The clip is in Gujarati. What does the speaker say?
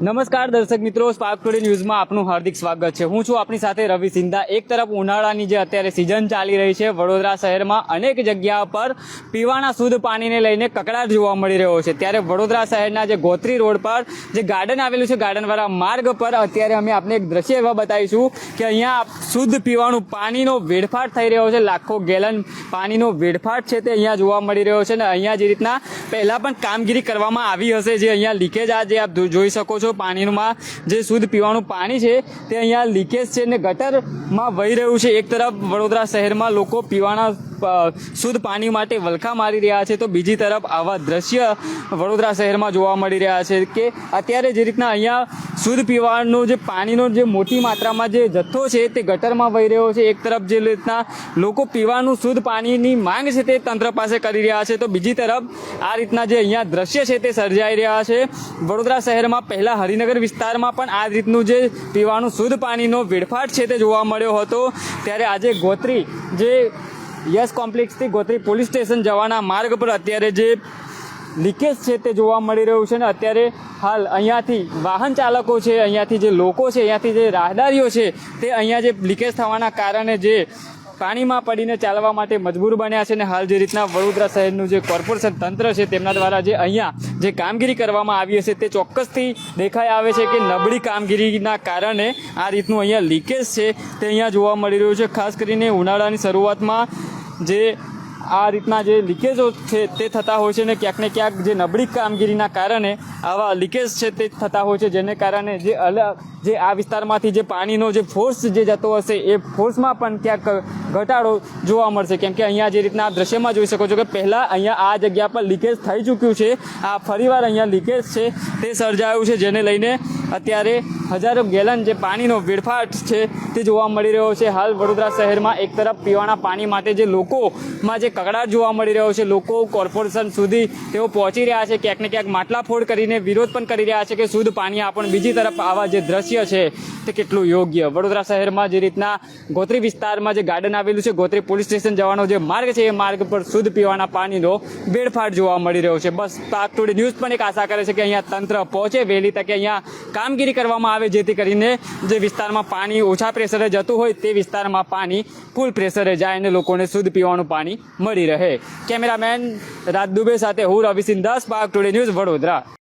નમસ્કાર દર્શક મિત્રો, સ્પાર્ક ટુડે ન્યૂઝમાં આપનું હાર્દિક સ્વાગત છે। હું છું આપની સાથે રવિ સિંધા। એક તરફ ઉનાળાની જે અત્યારે સિઝન ચાલી રહી છે, વડોદરા શહેરમાં અનેક જગ્યા પર પીવાના શુદ્ધ પાણીને લઈને કકળાટ જોવા મળી રહ્યો છે। ત્યારે વડોદરા શહેરના જે ગોત્રી રોડ પર જે ગાર્ડન આવેલું છે, ગાર્ડનવાળા માર્ગ પર અત્યારે અમે આપને એક દ્રશ્ય એવા બતાવીશું કે અહીંયા શુદ્ધ પીવાનું પાણીનો વેડફાટ થઈ રહ્યો છે। લાખો ગેલન પાણીનો વેડફાટ છે તે અહીંયા જોવા મળી રહ્યો છે। અને અહીંયા જે રીતના પહેલાં પણ કામગીરી કરવામાં આવી હશે, જે અહીંયા લીકેજ આ જે આપ જોઈ શકો છો, પાણીમાં જે શુદ્ધ પીવાનું પાણી છે તે અહીંયા લીકેજ છે ને ગટરમાં વહી રહ્યું છે। એક તરફ વડોદરા શહેરમાં લોકો પીવાના શુદ્ધ પાણી માટે વલખા મારી રહ્યા છે, તો બીજી તરફ આવા દ્રશ્ય વડોદરા શહેરમાં જોવા મળી રહ્યા છે કે અત્યારે જે રીતના અહીંયા શુદ્ધ પીવાનું જે પાણીનો જે મોટી માત્રામાં જે જથ્થો છે તે ગટરમાં વહી રહ્યો છે। એક તરફ જે રીતના લોકો પીવાનું શુદ્ધ પાણીની માંગ છે તે તંત્ર પાસે કરી રહ્યા છે, તો બીજી તરફ આ રીતના જે અહીંયા દ્રશ્ય છે તે સર્જાઈ રહ્યા છે। વડોદરા શહેરમાં પહેલા હરિનગર વિસ્તારમાં પણ આ રીતનું જે પીવાનું શુદ્ધ પાણીનો વેડફાટ છે તે જોવા મળ્યો હતો। ત્યારે આજે ગોત્રી જે યસ કોમ્પ્લેક્સથી ગોત્રી પોલીસ સ્ટેશન જવાના માર્ગ પર અત્યારે જે લીકેજ છે તે જોવા મળી રહ્યું છે। ને અત્યારે હાલ અહીંયાથી વાહન ચાલકો છે, અહીંયાથી જે લોકો છે, અહીંયાથી જે રાહદારીઓ છે તે અહીંયા જે લીકેજ થવાના કારણે જે પાણીમાં પડીને ચાલવા માટે મજબૂર બન્યા છે। ને હાલ જે રીતના વડોદરા શહેરનું જે કોર્પોરેશન તંત્ર છે તેમના દ્વારા જે અહીંયા જે કામગીરી કરવામાં આવી હશે તે ચોક્કસથી દેખાઈ આવે છે કે નબળી કામગીરીના કારણે આ રીતનું અહીંયા લીકેજ છે તે અહીંયા જોવા મળી રહ્યું છે। ખાસ કરીને ઉનાળાની શરૂઆતમાં જે આ રીતના જે લીકેજો છે તે થતા હોય છે, ને ક્યાંક ને ક્યાંક જે નબળી કામગીરીના કારણે આવા લીકેજ છે તે થતા હોય છે, જેને કારણે જે જે આ વિસ્તારમાંથી જે પાણીનો જે ફોર્સ જે જતો હશે એ ફોર્સમાં પણ ક્યાંક ઘટાડો જોવા મળશે। કેમ કે અહીંયા જે રીતના આપ દ્રશ્યમાં જોઈ શકો છો કે પહેલાં અહીંયા આ જગ્યા પર લીકેજ થઈ ચૂક્યું છે, આ ફરીવાર અહીંયા લીકેજ છે તે સર્જાયું છે, જેને લઈને અત્યારે હજારો ગેલન જે પાણીનો વેડફાટ છે તે જોવા મળી રહ્યો છે। હાલ વડોદરા શહેરમાં એક તરફ પીવાના પાણી માટે જે લોકોમાં જે કકળાટ જોવા મળી રહ્યો છે, લોકો કોર્પોરેશન સુધી તેઓ પહોંચી રહ્યા છે, ક્યાંક ને ક્યાંક માટલા ફોડ કરીને વિરોધ પણ કરી રહ્યા છે કે શુદ્ધ પાણી આપણ। બીજી તરફ આવા જે દ્રશ્ય છે તે કેટલું યોગ્ય। વડોદરા શહેરમાં જે રીતના ગોત્રી વિસ્તારમાં જે ગાર્ડન આવેલું છે, ગોત્રી પોલીસ સ્ટેશન જવાનો જે માર્ગ છે, એ માર્ગ પર શુદ્ધ પીવાના પાણીનો વેડફાટ જોવા મળી રહ્યો છે। બસ સ્પાર્ક ટુડે ન્યૂઝ પણ એક આશા કરે છે કે અહીંયા તંત્ર પહોંચે, વહેલી તકે અહીંયા કામગીરી કરવામાં આવે, જેથી કરીને જે વિસ્તારમાં પાણી ઓછા પ્રેશરે જતું હોય તે વિસ્તારમાં પાણી ફૂલ પ્રેશરે જાય અને લોકોને શુદ્ધ પીવાનું પાણી મળી રહે। કેમેરામેન રાજ દુબે સાથે હું Ravi Sindha, spark today news, Vadodara.